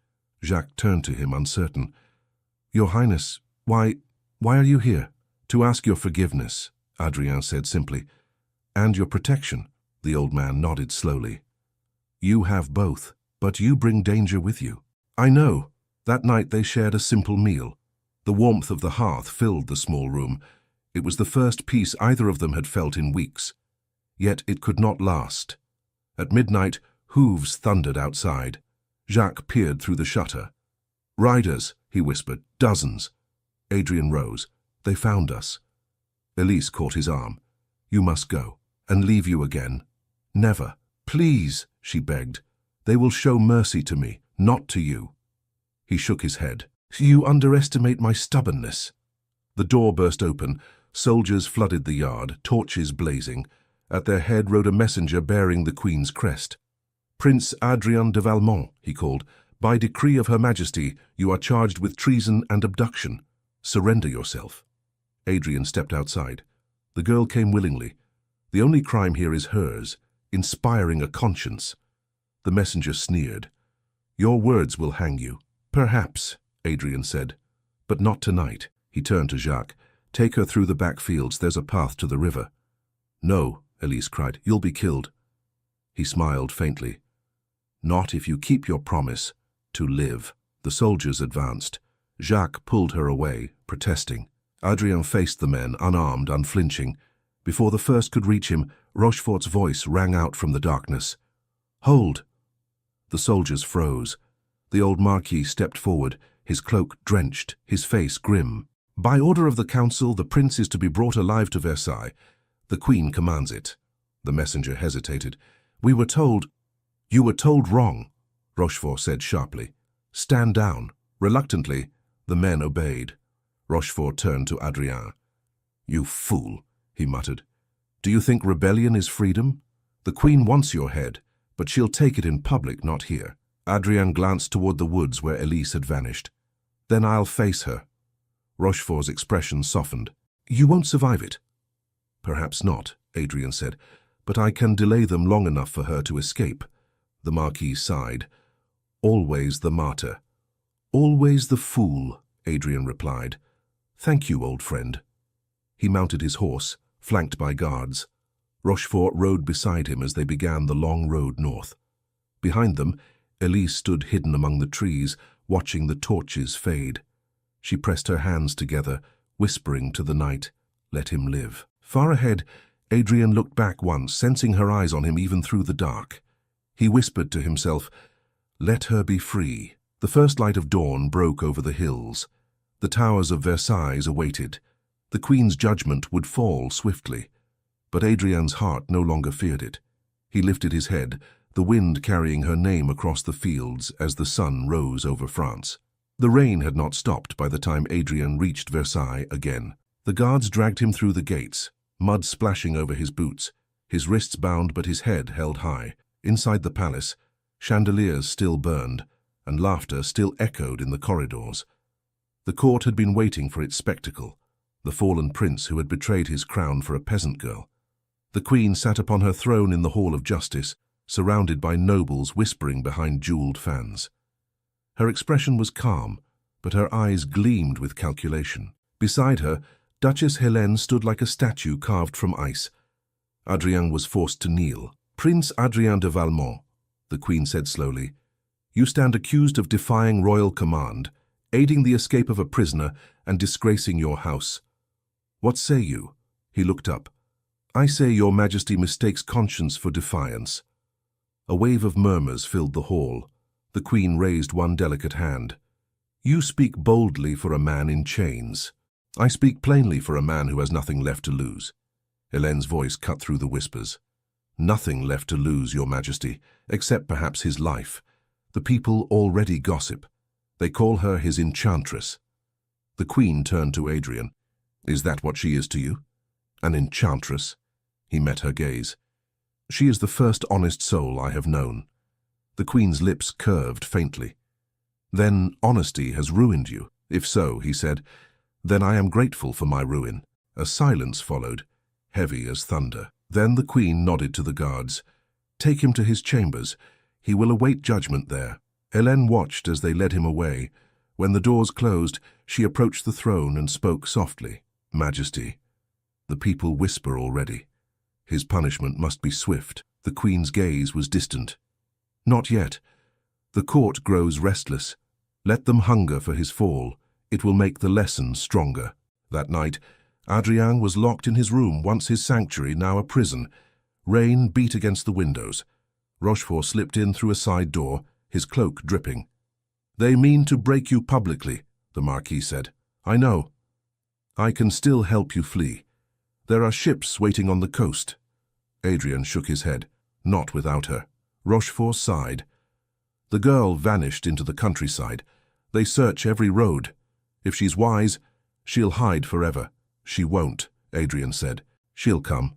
Jacques turned to him, uncertain. "Your Highness, why are you here?" "To ask your forgiveness," Adrien said simply. "And your protection," the old man nodded slowly. "You have both, but you bring danger with you." "I know." That night they shared a simple meal. The warmth of the hearth filled the small room. It was the first peace either of them had felt in weeks. Yet it could not last. At midnight, hooves thundered outside. Jacques peered through the shutter. "Riders," he whispered, "dozens." Adrien rose. "They found us." Elise caught his arm. "You must go. And leave you again." "Never." "Please," she begged. "They will show mercy to me, not to you." He shook his head. "You underestimate my stubbornness." The door burst open. Soldiers flooded the yard, torches blazing. At their head rode a messenger bearing the Queen's crest. "Prince Adrien de Valmont," he called, "by decree of Her Majesty, you are charged with treason and abduction. Surrender yourself." Adrian stepped outside. The girl came willingly. The only crime here is hers, inspiring a conscience. The messenger sneered. "Your words will hang you." "Perhaps," Adrian said, "but not tonight." He turned to Jacques. "Take her through the back fields. There's a path to the river." "No," Elise cried. "You'll be killed." He smiled faintly. "Not if you keep your promise to live." The soldiers advanced. Jacques pulled her away, protesting. Adrien faced the men, unarmed, unflinching. Before the first could reach him, Rochefort's voice rang out from the darkness. "Hold!" The soldiers froze. The old Marquis stepped forward, his cloak drenched, his face grim. "By order of the council, the prince is to be brought alive to Versailles. The Queen commands it." The messenger hesitated. "We were told—" "You were told wrong," Rochefort said sharply. "Stand down." Reluctantly, the men obeyed. Rochefort turned to Adrien. "You fool," he muttered. "Do you think rebellion is freedom? The Queen wants your head, but she'll take it in public, not here." Adrien glanced toward the woods where Elise had vanished. "Then I'll face her." Rochefort's expression softened. "You won't survive it." "Perhaps not," Adrien said, "but I can delay them long enough for her to escape." The Marquis sighed. "Always the martyr." "Always the fool," Adrien replied. "Thank you, old friend." He mounted his horse, flanked by guards. Rochefort rode beside him as they began the long road north. Behind them, Elise stood hidden among the trees, watching the torches fade. She pressed her hands together, whispering to the night, "Let him live." Far ahead, Adrien looked back once, sensing her eyes on him even through the dark. He whispered to himself, "Let her be free." The first light of dawn broke over the hills. The towers of Versailles awaited. The Queen's judgment would fall swiftly. But Adrien's heart no longer feared it. He lifted his head, the wind carrying her name across the fields as the sun rose over France. The rain had not stopped by the time Adrien reached Versailles again. The guards dragged him through the gates, mud splashing over his boots, his wrists bound but his head held high. Inside the palace, chandeliers still burned, and laughter still echoed in the corridors. The court had been waiting for its spectacle, the fallen prince who had betrayed his crown for a peasant girl. The Queen sat upon her throne in the Hall of Justice, surrounded by nobles whispering behind jeweled fans. Her expression was calm, but her eyes gleamed with calculation. Beside her, Duchess Hélène stood like a statue carved from ice. Adrien was forced to kneel. "Prince Adrien de Valmont," the Queen said slowly, "you stand accused of defying royal command, aiding the escape of a prisoner, and disgracing your house. What say you?" He looked up. "I say your Majesty mistakes conscience for defiance." A wave of murmurs filled the hall. The Queen raised one delicate hand. "You speak boldly for a man in chains." "I speak plainly for a man who has nothing left to lose." Hélène's voice cut through the whispers. "Nothing left to lose, Your Majesty, except perhaps his life. The people already gossip. They call her his enchantress." The Queen turned to Adrien. "Is that what she is to you? An enchantress?" He met her gaze. "She is the first honest soul I have known." The Queen's lips curved faintly. "Then honesty has ruined you?" "If so," he said, "then I am grateful for my ruin." A silence followed, heavy as thunder. Then the Queen nodded to the guards. "Take him to his chambers. He will await judgment there." Hélène watched as they led him away. When the doors closed, she approached the throne and spoke softly. "Majesty, the people whisper already. His punishment must be swift." The Queen's gaze was distant. "Not yet. The court grows restless. Let them hunger for his fall. It will make the lesson stronger." That night, Adrien was locked in his room, once his sanctuary, now a prison. Rain beat against the windows. Rochefort slipped in through a side door, his cloak dripping. "They mean to break you publicly," the Marquis said. "I know. I can still help you flee. There are ships waiting on the coast." Adrien shook his head. "Not without her." Rochefort sighed. "The girl vanished into the countryside. They search every road. If she's wise, She'll hide forever. She won't, Adrian said. She'll come.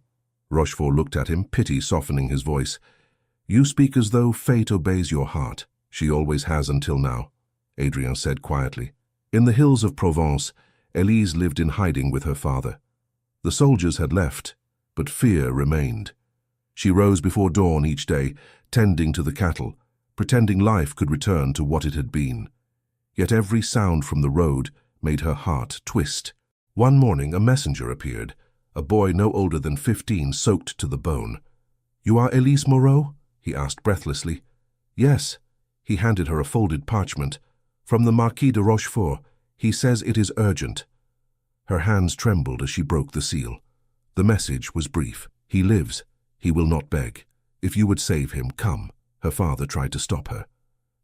Rochefort looked at him, pity softening his voice. You speak as though fate obeys your heart. She always has until now, Adrian said quietly. In the hills of Provence, Elise lived in hiding with her father. The soldiers had left, but fear remained. She rose before dawn each day, tending to the cattle, pretending life could return to what it had been. Yet every sound from the road made her heart twist. One morning a messenger appeared, a boy no older than 15, soaked to the bone. You are Elise Moreau? He asked breathlessly. Yes. He handed her a folded parchment. From the Marquis de Rochefort. He says it is urgent. Her hands trembled as she broke the seal. The message was brief. He lives. He will not beg. If you would save him, come. Her father tried to stop her.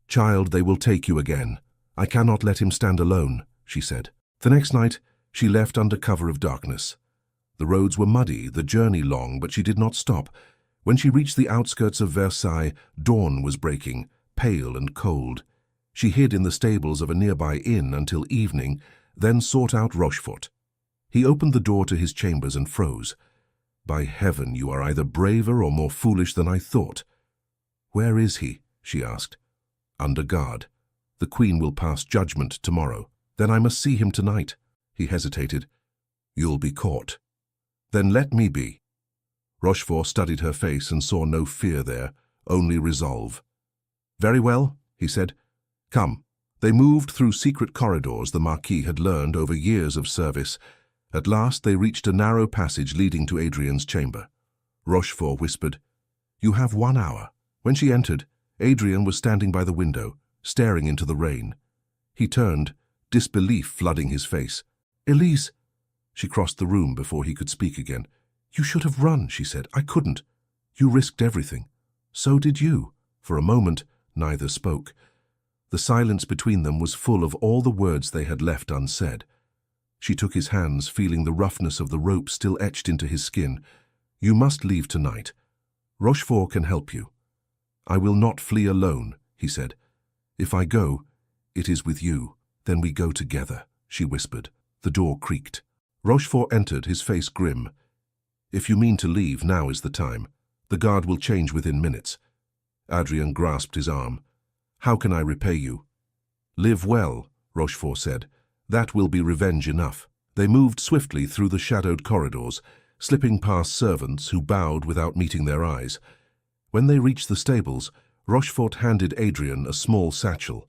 Child, they will take you again. I cannot let him stand alone, she said. The next night, she left under cover of darkness. The roads were muddy, the journey long, but she did not stop. When she reached the outskirts of Versailles, dawn was breaking, pale and cold. She hid in the stables of a nearby inn until evening, then sought out Rochefort. He opened the door to his chambers and froze. By heaven, you are either braver or more foolish than I thought. Where is he? She asked. Under guard. The Queen will pass judgment tomorrow. Then I must see him tonight. He hesitated. You'll be caught. Then let me be. Rochefort studied her face and saw no fear there, only resolve. Very well, he said. Come. They moved through secret corridors the Marquis had learned over years of service. At last they reached a narrow passage leading to Adrian's chamber. Rochefort whispered, You have 1 hour. When she entered, Adrian was standing by the window, staring into the rain. He turned, disbelief flooding his face. Elise! She crossed the room before he could speak again. You should have run, she said. I couldn't. You risked everything. So did you. For a moment, neither spoke. The silence between them was full of all the words they had left unsaid. She took his hands, feeling the roughness of the rope still etched into his skin. You must leave tonight. Rochefort can help you. I will not flee alone, he said. If I go, it is with you. Then we go together, she whispered. The door creaked. Rochefort entered, his face grim. If you mean to leave, now is the time. The guard will change within minutes. Adrian grasped his arm. How can I repay you? Live well, Rochefort said. That will be revenge enough. They moved swiftly through the shadowed corridors, slipping past servants who bowed without meeting their eyes. When they reached the stables, Rochefort handed Adrian a small satchel.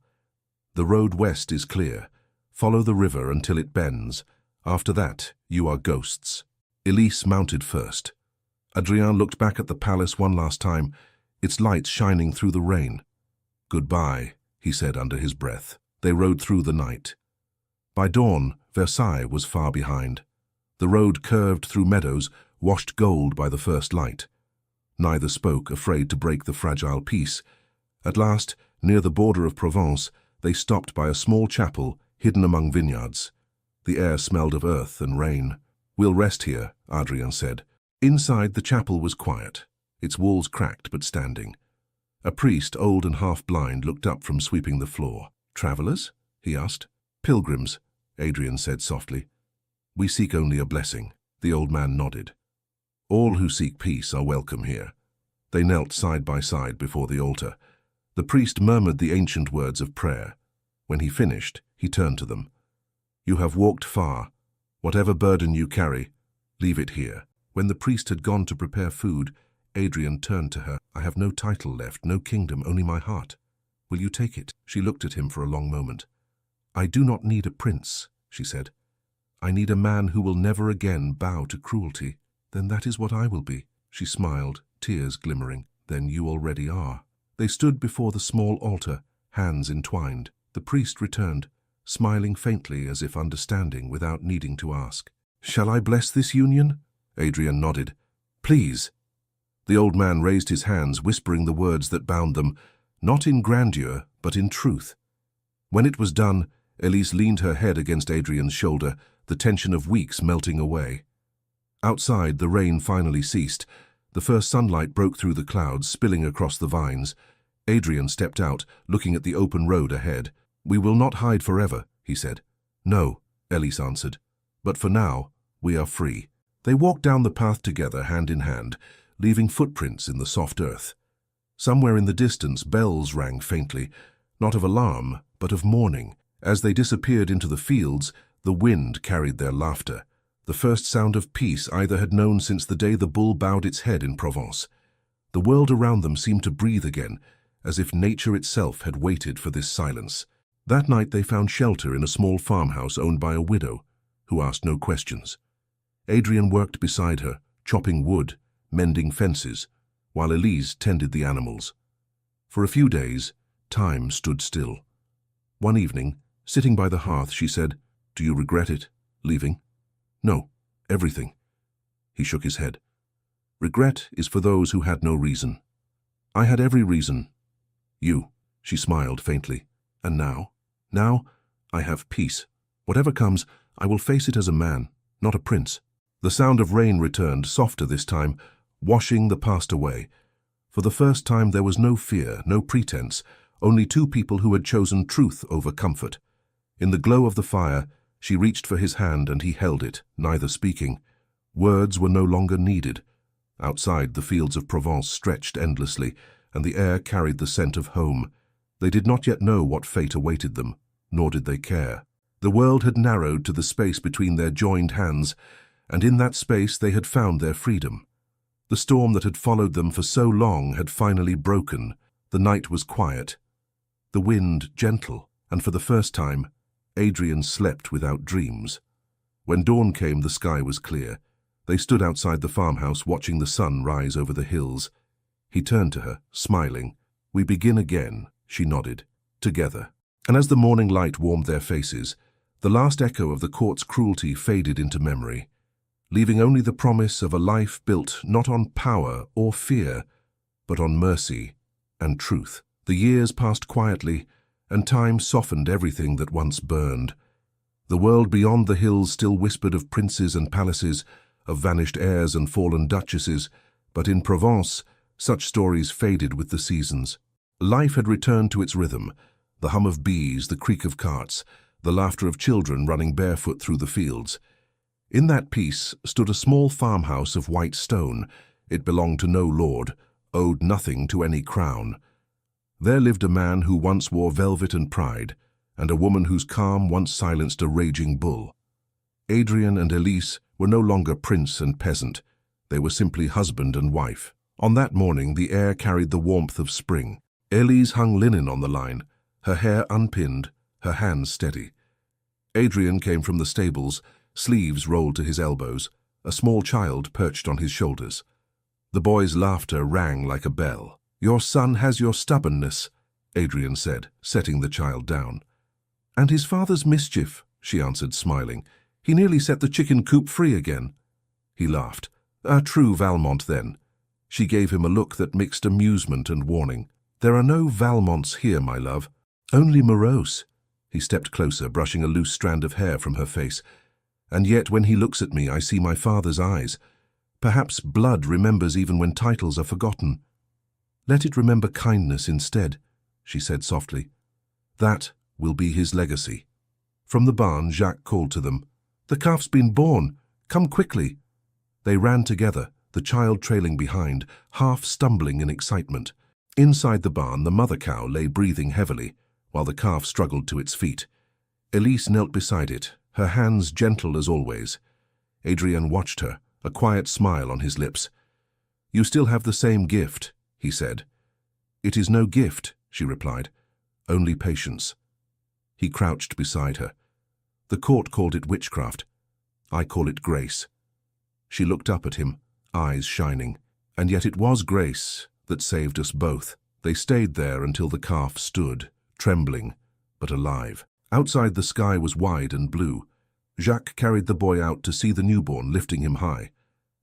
The road west is clear. Follow the river until it bends. After that, you are ghosts. Elise mounted first. Adrien looked back at the palace one last time, its lights shining through the rain. Goodbye, he said under his breath. They rode through the night. By dawn, Versailles was far behind. The road curved through meadows, washed gold by the first light. Neither spoke, afraid to break the fragile peace. At last, near the border of Provence, they stopped by a small chapel hidden among vineyards. The air smelled of earth and rain. We'll rest here, Adrien said. Inside, the chapel was quiet, its walls cracked but standing. A priest, old and half-blind, looked up from sweeping the floor. Travelers? He asked. Pilgrims, Adrien said softly. We seek only a blessing. The old man nodded. All who seek peace are welcome here. They knelt side by side before the altar. The priest murmured the ancient words of prayer. When he finished, he turned to them. You have walked far. Whatever burden you carry, leave it here. When the priest had gone to prepare food, Adrien turned to her. I have no title left, no kingdom, only my heart. Will you take it? She looked at him for a long moment. I do not need a prince, she said. I need a man who will never again bow to cruelty. Then that is what I will be. She smiled, tears glimmering. Then you already are. They stood before the small altar, hands entwined. The priest returned, smiling faintly as if understanding without needing to ask. Shall I bless this union? Adrien nodded. Please. The old man raised his hands, whispering the words that bound them, not in grandeur, but in truth. When it was done, Elise leaned her head against Adrien's shoulder, the tension of weeks melting away. Outside, the rain finally ceased. The first sunlight broke through the clouds, spilling across the vines. Adrien stepped out, looking at the open road ahead. We will not hide forever, he said. No, Elise answered. But for now, we are free. They walked down the path together, hand in hand, leaving footprints in the soft earth. Somewhere in the distance, bells rang faintly, not of alarm, but of mourning. As they disappeared into the fields, the wind carried their laughter, the first sound of peace either had known since the day the bull bowed its head in Provence. The world around them seemed to breathe again, as if nature itself had waited for this silence. That night they found shelter in a small farmhouse owned by a widow, who asked no questions. Adrian worked beside her, chopping wood, mending fences, while Elise tended the animals. For a few days, time stood still. One evening, sitting by the hearth, she said, "Do you regret it, leaving?" "No, everything." He shook his head. "Regret is for those who had no reason. I had every reason. You," she smiled faintly. "And now? Now, I have peace. Whatever comes, I will face it as a man, not a prince." The sound of rain returned, softer this time, washing the past away. For the first time there was no fear, no pretense, only two people who had chosen truth over comfort. In the glow of the fire, she reached for his hand and he held it, neither speaking. Words were no longer needed. Outside, the fields of Provence stretched endlessly, and the air carried the scent of home. They did not yet know what fate awaited them, nor did they care. The world had narrowed to the space between their joined hands, and in that space they had found their freedom. The storm that had followed them for so long had finally broken. The night was quiet, the wind gentle, and for the first time, Adrian slept without dreams. When dawn came, the sky was clear. They stood outside the farmhouse, watching the sun rise over the hills. He turned to her, smiling. "We begin again," she nodded. "Together." And as the morning light warmed their faces, the last echo of the court's cruelty faded into memory, leaving only the promise of a life built not on power or fear, but on mercy and truth. The years passed quietly, and time softened everything that once burned. The world beyond the hills still whispered of princes and palaces, of vanished heirs and fallen duchesses, but in Provence, such stories faded with the seasons. Life had returned to its rhythm, the hum of bees, the creak of carts, the laughter of children running barefoot through the fields. In that peace stood a small farmhouse of white stone. It belonged to no lord, owed nothing to any crown. There lived a man who once wore velvet and pride, and a woman whose calm once silenced a raging bull. Adrian and Elise were no longer prince and peasant. They were simply husband and wife. On that morning, the air carried the warmth of spring. Elise hung linen on the line, her hair unpinned, her hands steady. Adrian came from the stables, sleeves rolled to his elbows, a small child perched on his shoulders. The boy's laughter rang like a bell. "Your son has your stubbornness," Adrian said, setting the child down. "And his father's mischief," she answered, smiling. "He nearly set the chicken coop free again." He laughed. "A true Valmont, then." She gave him a look that mixed amusement and warning. "There are no Valmonts here, my love. Only morose." He stepped closer, brushing a loose strand of hair from her face. "And yet when he looks at me, I see my father's eyes. Perhaps blood remembers even when titles are forgotten." "Let it remember kindness instead," she said softly. "That will be his legacy." From the barn, Jacques called to them. "The calf's been born. Come quickly." They ran together, the child trailing behind, half stumbling in excitement. Inside the barn, the mother cow lay breathing heavily, while the calf struggled to its feet. Elise knelt beside it, her hands gentle as always. Adrian watched her, a quiet smile on his lips. "You still have the same gift," he said. "It is no gift," she replied, "only patience." He crouched beside her. "The court called it witchcraft. I call it grace." She looked up at him, eyes shining. "And yet it was grace that saved us both." They stayed there until the calf stood, trembling, but alive. Outside, the sky was wide and blue. Jacques carried the boy out to see the newborn, lifting him high.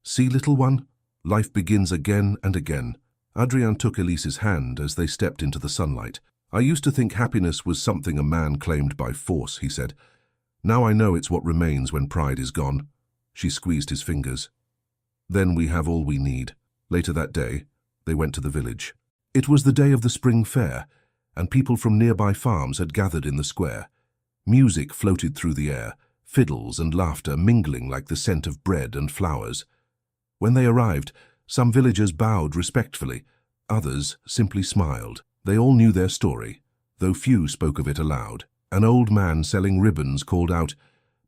"See, little one? Life begins again and again." Adrien took Elise's hand as they stepped into the sunlight. "I used to think happiness was something a man claimed by force," he said. "Now I know it's what remains when pride is gone." She squeezed his fingers. "Then we have all we need." Later that day, they went to the village. It was the day of the spring fair, and people from nearby farms had gathered in the square. Music floated through the air, fiddles and laughter mingling like the scent of bread and flowers. When they arrived, some villagers bowed respectfully, others simply smiled. They all knew their story, though few spoke of it aloud. An old man selling ribbons called out,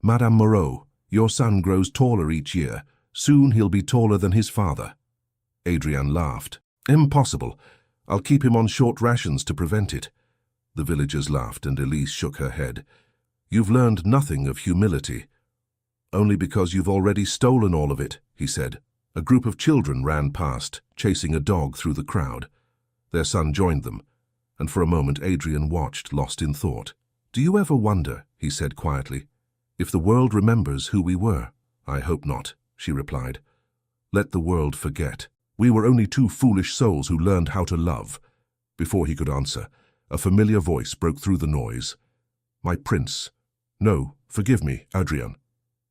"Madame Moreau, your son grows taller each year. Soon he'll be taller than his father." Adrian laughed. "Impossible. I'll keep him on short rations to prevent it." The villagers laughed and Elise shook her head. "You've learned nothing of humility." "Only because you've already stolen all of it," he said. A group of children ran past, chasing a dog through the crowd. Their son joined them, and for a moment Adrian watched, lost in thought. "Do you ever wonder," he said quietly, "if the world remembers who we were?" "I hope not," she replied. "Let the world forget. We were only two foolish souls who learned how to love." Before he could answer, a familiar voice broke through the noise. "My prince." "No, forgive me, Adrian."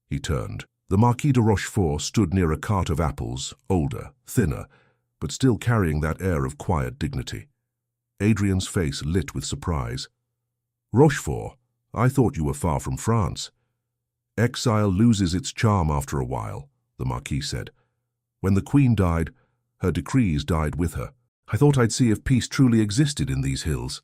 He turned. The Marquis de Rochefort stood near a cart of apples, older, thinner, but still carrying that air of quiet dignity. Adrian's face lit with surprise. "Rochefort, I thought you were far from France." "Exile loses its charm after a while," the Marquis said. "When the Queen died, her decrees died with her. I thought I'd see if peace truly existed in these hills."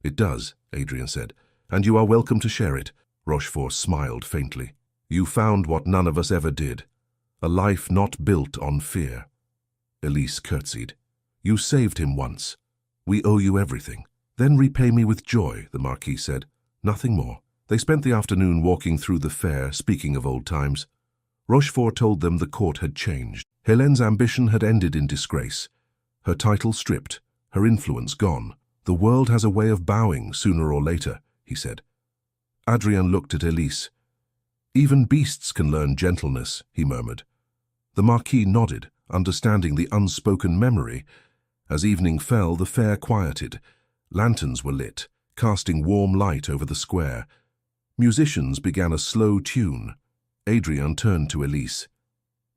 "It does," Adrian said, "and you are welcome to share it." Rochefort smiled faintly. "You found what none of us ever did, a life not built on fear." Elise curtsied. "You saved him once. We owe you everything." "Then repay me with joy," the Marquis said. "Nothing more." They spent the afternoon walking through the fair, speaking of old times. Rochefort told them the court had changed. Hélène's ambition had ended in disgrace. Her title stripped, her influence gone. "The world has a way of bowing sooner or later," he said. Adrian looked at Elise. "Even beasts can learn gentleness," he murmured. The Marquis nodded, understanding the unspoken memory. As evening fell, the fair quieted. Lanterns were lit, casting warm light over the square. Musicians began a slow tune. Adrian turned to Elise.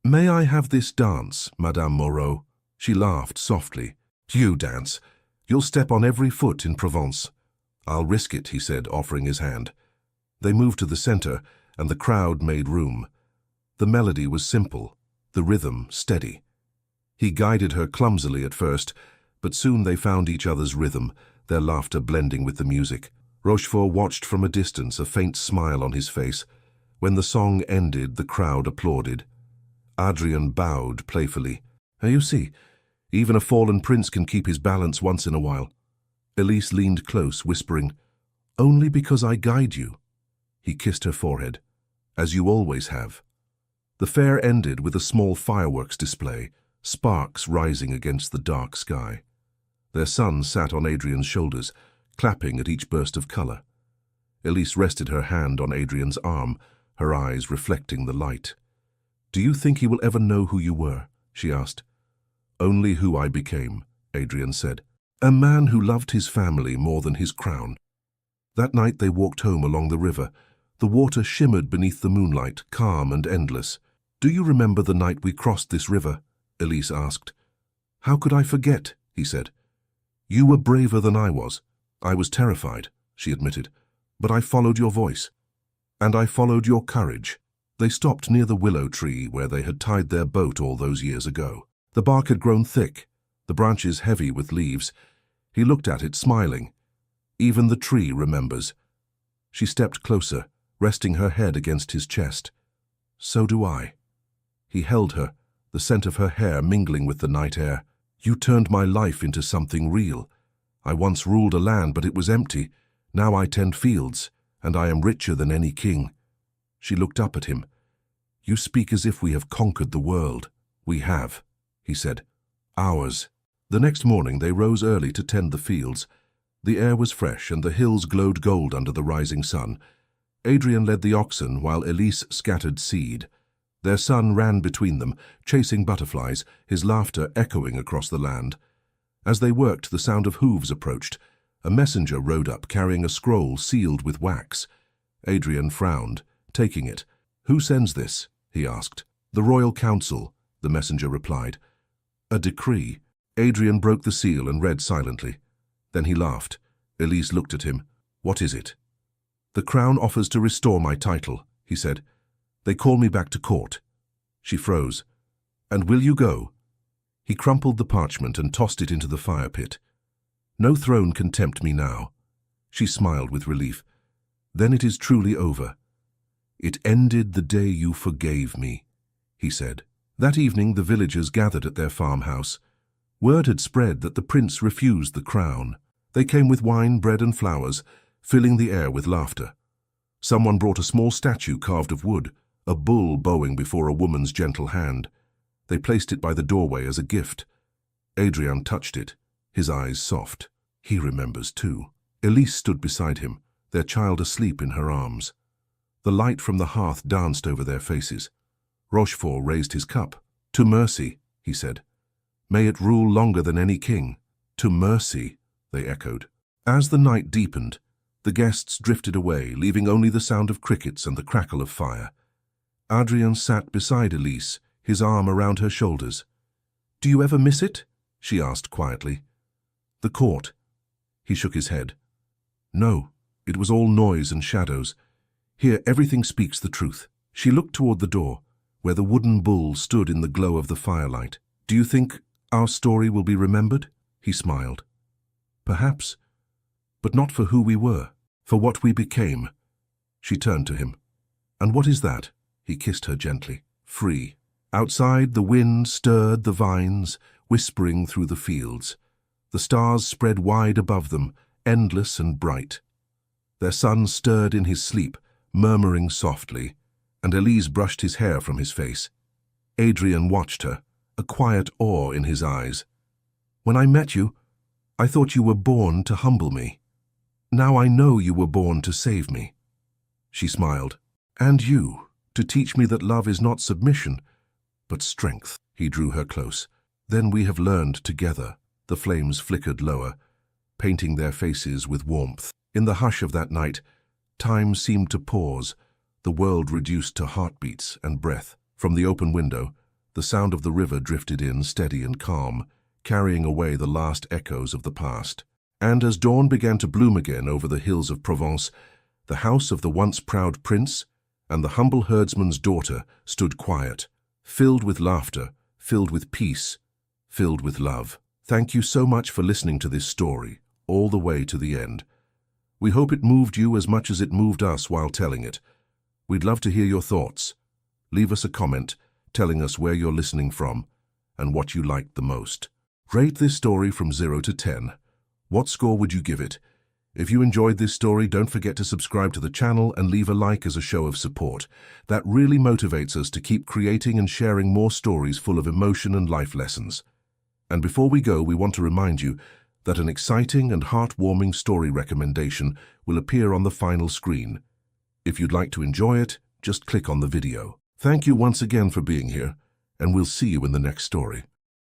"May I have this dance, Madame Moreau?" She laughed softly. "You dance? You'll step on every foot in Provence." "I'll risk it," he said, offering his hand. They moved to the center, and the crowd made room. The melody was simple, the rhythm steady. He guided her clumsily at first, but soon they found each other's rhythm, their laughter blending with the music. Rochefort watched from a distance, a faint smile on his face. When the song ended, the crowd applauded. Adrian bowed playfully. "You see, even a fallen prince can keep his balance once in a while." Elise leaned close, whispering, "Only because I guide you." He kissed her forehead. "As you always have." The fair ended with a small fireworks display, sparks rising against the dark sky. Their son sat on Adrian's shoulders, clapping at each burst of color. Elise rested her hand on Adrian's arm, her eyes reflecting the light. "Do you think he will ever know who you were?" she asked. "Only who I became," Adrian said. "A man who loved his family more than his crown." That night they walked home along the river. The water shimmered beneath the moonlight, calm and endless. "Do you remember the night we crossed this river?" Elise asked. "How could I forget?" he said. "You were braver than I was." "I was terrified," she admitted, "but I followed your voice. And I followed your courage." They stopped near the willow tree where they had tied their boat all those years ago. The bark had grown thick, the branches heavy with leaves. He looked at it, smiling. "Even the tree remembers." She stepped closer, resting her head against his chest. "So do I." He held her, the scent of her hair mingling with the night air. "You turned my life into something real. I once ruled a land, but it was empty. Now I tend fields, and I am richer than any king." She looked up at him. "You speak as if we have conquered the world." "We have," he said. "Ours." The next morning they rose early to tend the fields. The air was fresh and the hills glowed gold under the rising sun. Adrian led the oxen while Elise scattered seed. Their son ran between them, chasing butterflies, his laughter echoing across the land. As they worked, the sound of hooves approached. A messenger rode up carrying a scroll sealed with wax. Adrian frowned, taking it. "Who sends this?" he asked. "The Royal Council," the messenger replied. "A decree." Adrian broke the seal and read silently. Then he laughed. Elise looked at him. "What is it?" "The crown offers to restore my title," he said. "They call me back to court." She froze. "And will you go?" He crumpled the parchment and tossed it into the fire pit. "No throne can tempt me now." She smiled with relief. "Then it is truly over." "It ended the day you forgave me," he said. That evening the villagers gathered at their farmhouse. Word had spread that the prince refused the crown. They came with wine, bread and flowers, filling the air with laughter. Someone brought a small statue carved of wood, a bull bowing before a woman's gentle hand. They placed it by the doorway as a gift. Adrian touched it, his eyes soft. He remembers too. Elise stood beside him, their child asleep in her arms. The light from the hearth danced over their faces. Rochefort raised his cup. "To mercy," he said. "May it rule longer than any king." "To mercy," they echoed. As the night deepened, the guests drifted away, leaving only the sound of crickets and the crackle of fire. Adrien sat beside Elise, his arm around her shoulders. "Do you ever miss it?" she asked quietly. "The court." He shook his head. "No, it was all noise and shadows. Here everything speaks the truth." She looked toward the door, where the wooden bull stood in the glow of the firelight. "Do you think our story will be remembered?" He smiled. "Perhaps, but not for who we were, for what we became." She turned to him. "And what is that?" He kissed her gently. "Free." Outside, the wind stirred the vines, whispering through the fields. The stars spread wide above them, endless and bright. Their son stirred in his sleep, murmuring softly, and Elise brushed his hair from his face. Adrien watched her, a quiet awe in his eyes. "When I met you, I thought you were born to humble me. Now I know you were born to save me." She smiled. "And you, to teach me that love is not submission, but strength." He drew her close. "Then we have learned together." The flames flickered lower, painting their faces with warmth. In the hush of that night, time seemed to pause, the world reduced to heartbeats and breath. From the open window, the sound of the river drifted in, steady and calm, carrying away the last echoes of the past. And as dawn began to bloom again over the hills of Provence, the house of the once proud prince and the humble herdsman's daughter stood quiet, filled with laughter, filled with peace, filled with love. Thank you so much for listening to this story, all the way to the end. We hope it moved you as much as it moved us while telling it. We'd love to hear your thoughts. Leave us a comment telling us where you're listening from and what you liked the most. Rate this story from 0 to 10. What score would you give it? If you enjoyed this story, don't forget to subscribe to the channel and leave a like as a show of support. That really motivates us to keep creating and sharing more stories full of emotion and life lessons. And before we go, we want to remind you that an exciting and heartwarming story recommendation will appear on the final screen. If you'd like to enjoy it, just click on the video. Thank you once again for being here, and we'll see you in the next story.